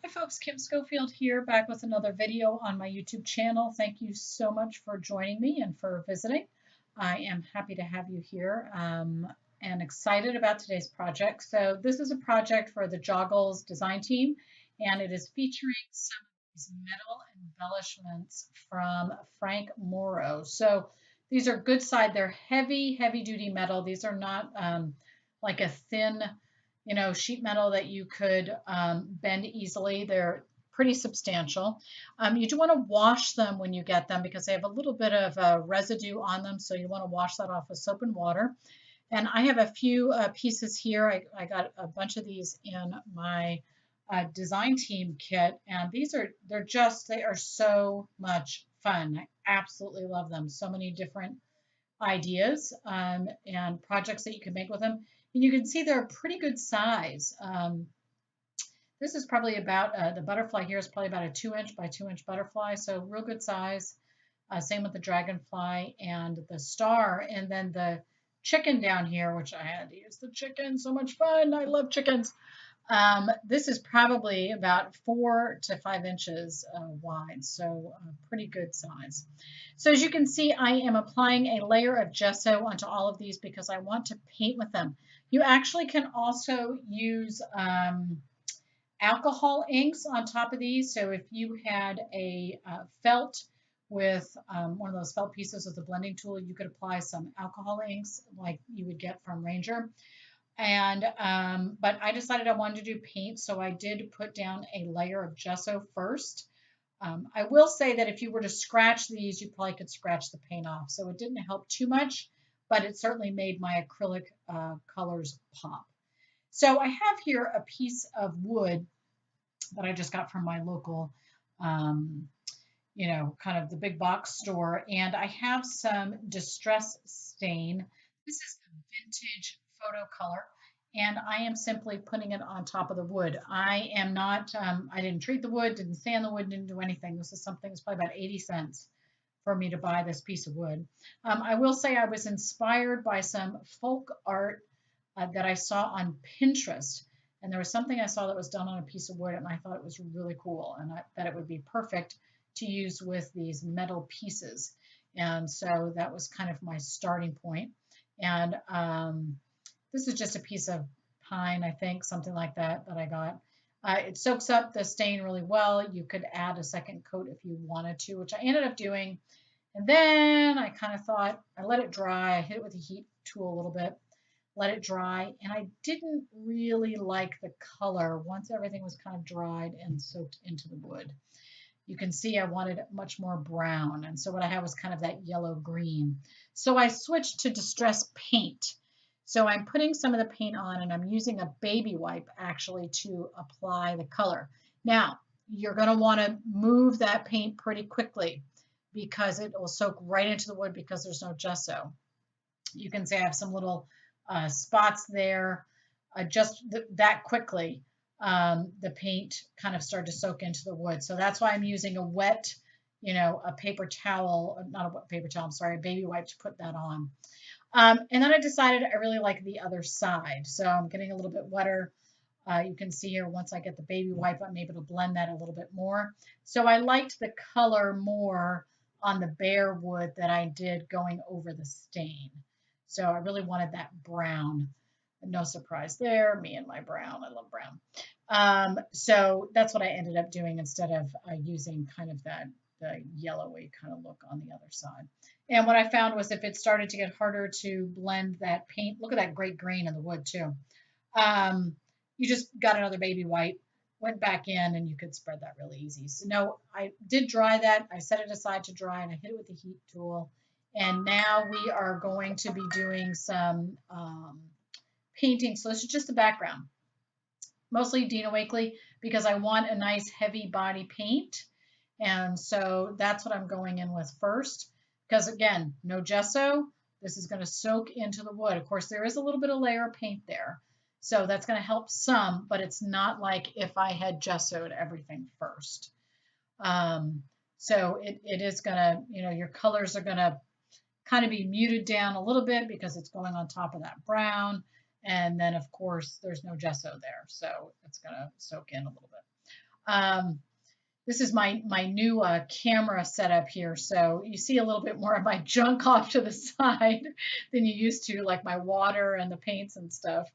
Hi folks, Kim Schofield here, back with another video on my YouTube channel. Thank you so much for joining me and for visiting. I am happy to have you here and excited about today's project. So this is a project for the Joggles design team, and it is featuring some of these metal embellishments from Frank Morrow. So these are good side, they're heavy duty metal. These are not like a thin sheet metal that you could bend easily. They're pretty substantial. You do want to wash them when you get them because they have a little bit of residue on them. So you want to wash that off with soap and water. And I have a few pieces here. I got a bunch of these in my design team kit. And they are so much fun. I absolutely love them. So many different ideas and projects that you can make with them. And you can see they're a pretty good size. This is probably about, the butterfly here is probably about a 2-inch by 2-inch butterfly, so real good size. Same with the dragonfly and the star. And then the chicken down here, which I had to use the chicken, so much fun. I love chickens. This is probably about 4 to 5 inches wide, so pretty good size. So as you can see, I am applying a layer of gesso onto all of these because I want to paint with them. You actually can also use alcohol inks on top of these. So if you had a felt with one of those felt pieces with a blending tool, you could apply some alcohol inks like you would get from Ranger. And but I decided I wanted to do paint, so I did put down a layer of gesso first. I will say that if you were to scratch these, you probably could scratch the paint off. So it didn't help too much, but it certainly made my acrylic colors pop. So I have here a piece of wood that I just got from my local, kind of the big box store, and I have some distress stain. This is the vintage photo color, and I am simply putting it on top of the wood. I am not, I didn't treat the wood, didn't sand the wood, didn't do anything. This is something that's probably about 80 cents for me to buy this piece of wood. I will say I was inspired by some folk art that I saw on Pinterest. And there was something I saw that was done on a piece of wood, and I thought it was really cool, and that it would be perfect to use with these metal pieces. And so that was kind of my starting point. And this is just a piece of pine, I think, something like that I got. It soaks up the stain really well. You could add a second coat if you wanted to, which I ended up doing. And then I kind of thought, I let it dry. I hit it with a heat tool a little bit, let it dry. And I didn't really like the color once everything was kind of dried and soaked into the wood. You can see I wanted much more brown. And so what I had was kind of that yellow green. So I switched to distress paint. So I'm putting some of the paint on, and I'm using a baby wipe actually to apply the color. Now, you're going to want to move that paint pretty quickly because it will soak right into the wood because there's no gesso. You can see I have some little spots there just that quickly. The paint kind of started to soak into the wood. So that's why I'm using a wet, a paper towel, not a wet paper towel, I'm sorry, a baby wipe to put that on. And then I decided I really like the other side. So I'm getting a little bit wetter. You can see here, once I get the baby wipe, I'm able to blend that a little bit more. So I liked the color more on the bare wood that I did going over the stain. So I really wanted that brown. No surprise there, me and my brown. I love brown. So that's what I ended up doing instead of using kind of the yellowy kind of look on the other side. And what I found was if it started to get harder to blend that paint, look at that great green in the wood too. You just got another baby wipe, went back in, and you could spread that really easy. So no, I did dry that. I set it aside to dry, and I hit it with the heat tool. And now we are going to be doing some painting. So this is just the background, mostly Dina Wakley, because I want a nice heavy body paint. And so that's what I'm going in with first, because again, no gesso. This is going to soak into the wood. Of course, there is a little bit of layer of paint there. So that's going to help some, but it's not like if I had gessoed everything first. So it is going to, your colors are going to kind of be muted down a little bit because it's going on top of that brown. And then, of course, there's no gesso there, so it's going to soak in a little bit. This is my new camera setup here, so you see a little bit more of my junk off to the side than you used to, like my water and the paints and stuff.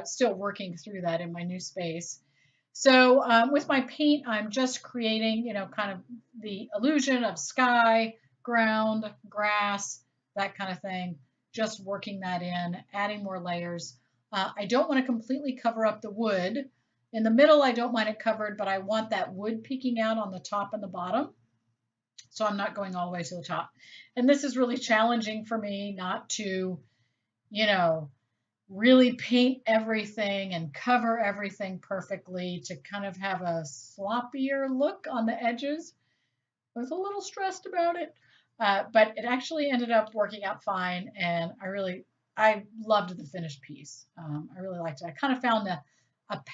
Still working through that in my new space. So with my paint, I'm just creating, kind of the illusion of sky, ground, grass, that kind of thing. Just working that in, adding more layers. I don't want to completely cover up the wood. In the middle, I don't mind it covered, but I want that wood peeking out on the top and the bottom. So I'm not going all the way to the top. And this is really challenging for me not to, you know, really paint everything and cover everything perfectly, to kind of have a sloppier look on the edges. I was a little stressed about it, but it actually ended up working out fine, and I loved the finished piece. I really liked it. I kind of found a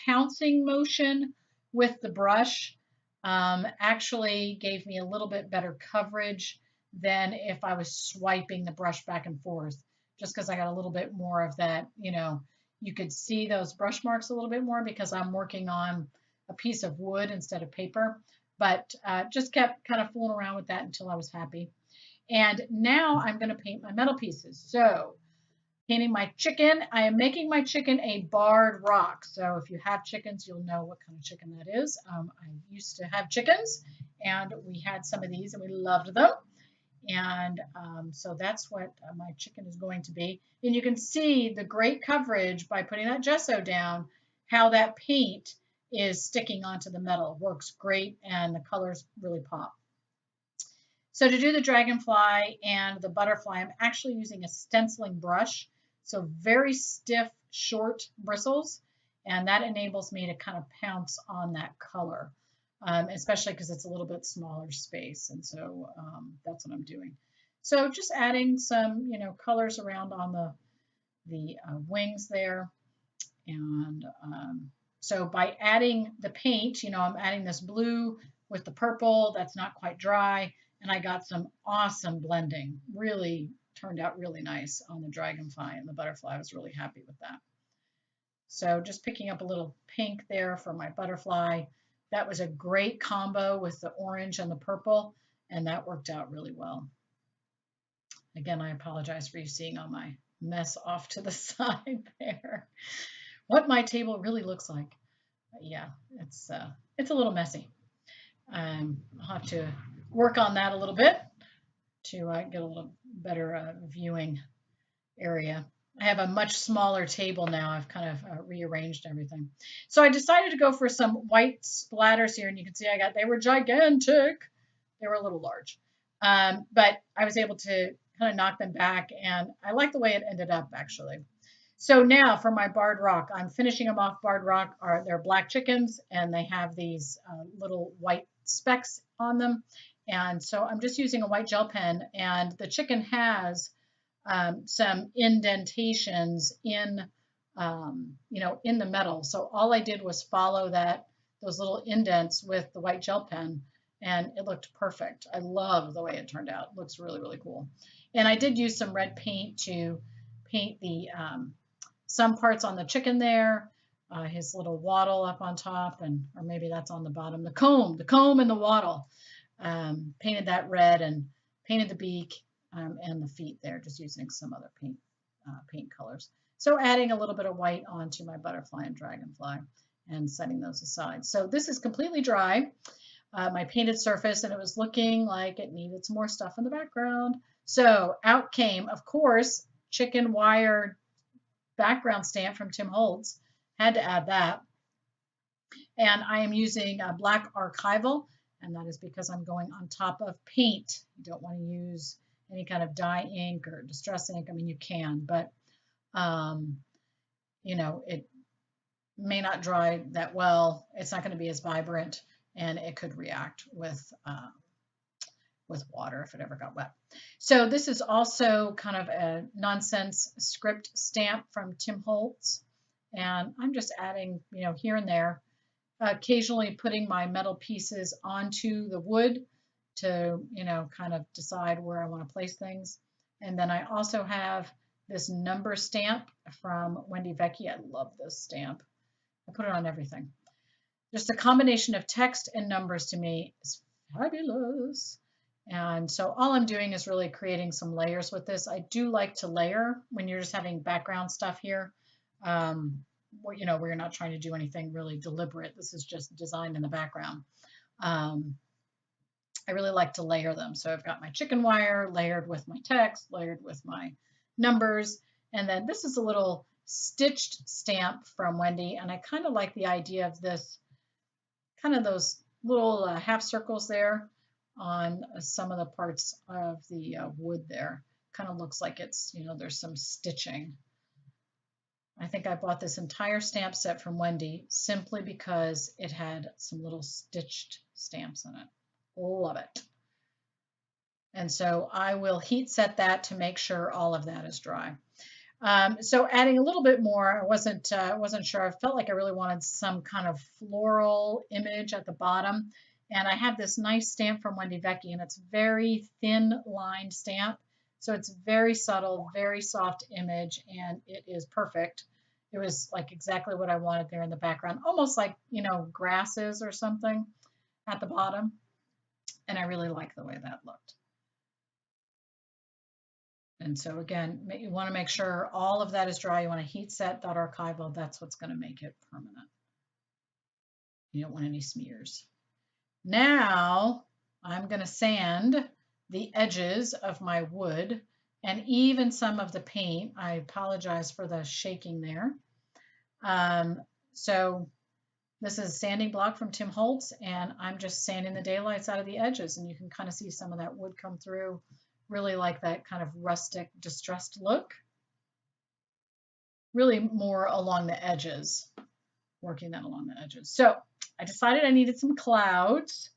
pouncing motion with the brush actually gave me a little bit better coverage than if I was swiping the brush back and forth, just because I got a little bit more of that, you could see those brush marks a little bit more because I'm working on a piece of wood instead of paper, but just kept kind of fooling around with that until I was happy. And now I'm going to paint my metal pieces. So painting my chicken, I am making my chicken a barred rock. So if you have chickens, you'll know what kind of chicken that is. I used to have chickens, and we had some of these and we loved them. And so that's what my chicken is going to be. And you can see the great coverage by putting that gesso down, how that paint is sticking onto the metal. Works great, and the colors really pop. So to do the dragonfly and the butterfly, I'm actually using a stenciling brush. So very stiff, short bristles, and that enables me to kind of pounce on that color. Especially because it's a little bit smaller space. And so that's what I'm doing. So just adding some, colors around on the wings there. And so by adding the paint, I'm adding this blue with the purple that's not quite dry. And I got some awesome blending. Really turned out really nice on the dragonfly and the butterfly. I was really happy with that. So just picking up a little pink there for my butterfly. That was a great combo with the orange and the purple, and that worked out really well. Again, I apologize for you seeing all my mess off to the side there. What my table really looks like. But yeah, it's a little messy. I'll have to work on that a little bit to get a little better viewing area. I have a much smaller table now. I've kind of rearranged everything. So I decided to go for some white splatters here, and you can see they were gigantic. They were a little large, but I was able to kind of knock them back, and I like the way it ended up actually. So now for my barred rock, I'm finishing them off. Barred rock they're black chickens, and they have these little white specks on them. And so I'm just using a white gel pen, and the chicken has some indentations in, in the metal. So all I did was follow those little indents with the white gel pen, and it looked perfect. I love the way it turned out. It looks really, really cool. And I did use some red paint to paint the some parts on the chicken there, his little wattle up on top, or maybe that's on the bottom. The comb and the wattle. Painted that red and painted the beak. And the feet there, just using some other paint colors. So adding a little bit of white onto my butterfly and dragonfly and setting those aside. So this is completely dry, my painted surface, and it was looking like it needed some more stuff in the background. So out came, of course, chicken wire background stamp from Tim Holtz. Had to add that. And I am using a black archival, and that is because I'm going on top of paint. You don't want to use any kind of dye ink or distress ink. I mean, you can, but it may not dry that well. It's not going to be as vibrant, and it could react with water if it ever got wet. So this is also kind of a nonsense script stamp from Tim Holtz, and I'm just adding, here and there, occasionally putting my metal pieces onto the wood to, kind of decide where I want to place things. And then I also have this number stamp from Wendy Vecchi. I love this stamp. I put it on everything. just a combination of text and numbers to me is fabulous. And so all I'm doing is really creating some layers with this. I do like to layer when you're just having background stuff here. Where, you know, where you're not trying to do anything really deliberate. This is just designed in the background. I really like to layer them. So I've got my chicken wire layered with my text, layered with my numbers. And then this is a little stitched stamp from Wendy. And I kind of like the idea of this, kind of those little half circles there on some of the parts of the wood there. Kind of looks like it's, you know, there's some stitching. I think I bought this entire stamp set from Wendy simply because it had some little stitched stamps in it. Love it. And so I will heat set that to make sure all of that is dry. So adding a little bit more, I wasn't sure. I felt like I really wanted some kind of floral image at the bottom. And I have this nice stamp from Wendy Vecchi, and it's very thin lined stamp. So it's very subtle, very soft image, and it is perfect. It was like exactly what I wanted there in the background, almost like, you know, grasses or something at the bottom. And I really like the way that looked. And so again, you want to make sure all of that is dry. You want to heat set that archival. That's what's going to make it permanent. You don't want any smears. Now I'm going to sand the edges of my wood and even some of the paint. I apologize for the shaking there. So this is a sanding block from Tim Holtz, and I'm just sanding the daylights out of the edges, and you can kind of see some of that wood come through. Really like that kind of rustic, distressed look. Really more along the edges, working that along the edges. So I decided I needed some clouds,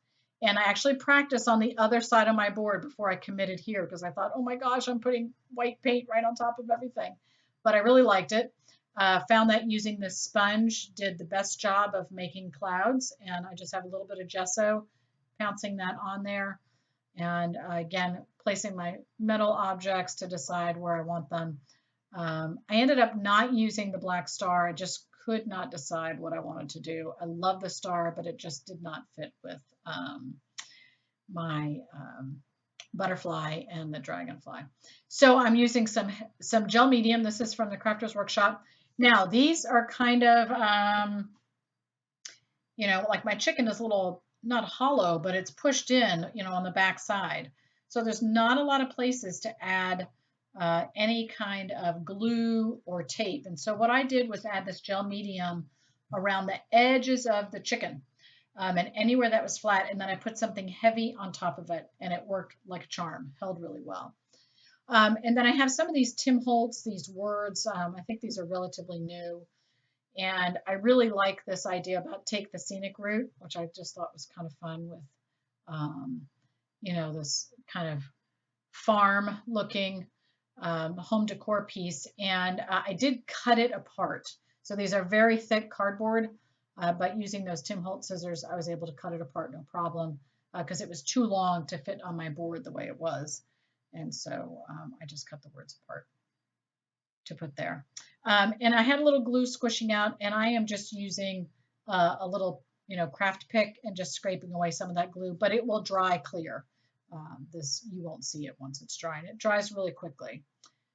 and I actually practiced on the other side of my board before I committed here because I thought, oh my gosh, I'm putting white paint right on top of everything. But I really liked it. Found that using this sponge did the best job of making clouds, and I just have a little bit of gesso, pouncing that on there, and again, placing my metal objects to decide where I want them. I ended up not using the black star. I just could not decide what I wanted to do. I love the star, but it just did not fit with my butterfly and the dragonfly. So I'm using some gel medium. This is from the Crafters Workshop. Now these are kind of, you know, like my chicken is a little, not hollow, but it's pushed in, you know, on the back side. So there's not a lot of places to add any kind of glue or tape. And so what I did was add this gel medium around the edges of the chicken and anywhere that was flat. And then I put something heavy on top of it, and it worked like a charm, held really well. And then I have some of these Tim Holtz, these words. I think these are relatively new. And I really like this idea about take the scenic route, which I just thought was kind of fun with, you know, this kind of farm looking home decor piece. And I did cut it apart. So these are very thick cardboard, but using those Tim Holtz scissors, I was able to cut it apart no problem because it was too long to fit on my board the way it was. And so I just cut the words apart to put there. And I had a little glue squishing out, and I am just using a little, you know, craft pick and just scraping away some of that glue, but it will dry clear. This, you won't see it once it's dry, and it dries really quickly.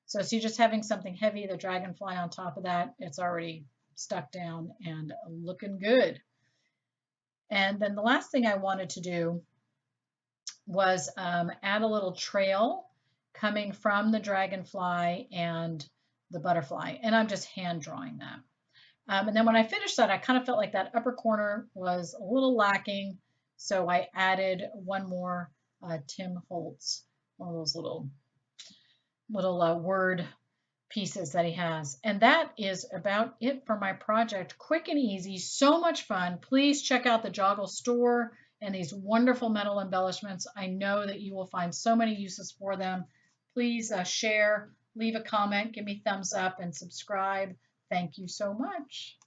So you're just having something heavy, the dragonfly on top of that, it's already stuck down and looking good. And then the last thing I wanted to do was add a little trail coming from the dragonfly and the butterfly, and I'm just hand drawing that. And then when I finished that, I kind of felt like that upper corner was a little lacking, so I added one more Tim Holtz, one of those little word pieces that he has. And that is about it for my project. Quick and easy, so much fun. Please check out the Joggles store and these wonderful metal embellishments. I know that you will find so many uses for them. Please share, leave a comment, give me thumbs up, and subscribe. Thank you so much.